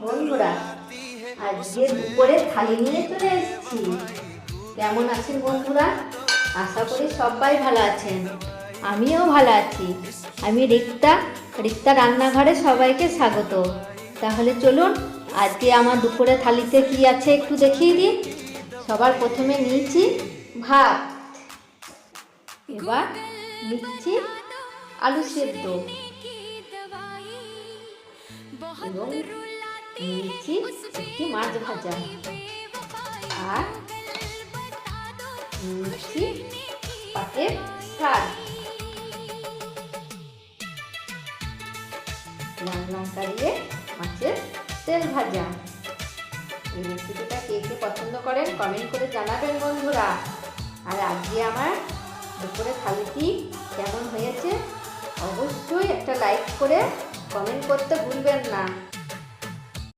বন্ধুরা, আজকে দুপুরে থালি নিয়ে চলে এসেছি। কেমন আছেন বন্ধুরা? আশা করি সবাই ভালো আছেন। আমিও ভালো আছি। আমি রিক্তা রান্নাঘরে সবাইকে স্বাগত। তাহলে চলুন আজকে আমার দুপুরে থালিতে কি আছে একটু দেখিয়ে দিই। সবার প্রথমে নিয়েছি ভাত, এবার নিচ্ছি আলু সেদ্ধ এবং নিয়েছি একটি মাছ ভাজা, আর নিয়েছি পাটের শাক, লাল লঙ্কা দিয়ে মাছের তেল ভাজা। এই রেসিপিটা কে কে পছন্দ করেন কমেন্ট করে জানাবেন বন্ধুরা। আর আজকে আমার দুপুরে থালিটি কেমন হয়েছে অবশ্যই একটা লাইক করে কমেন্ট করতে ভুলবেন না।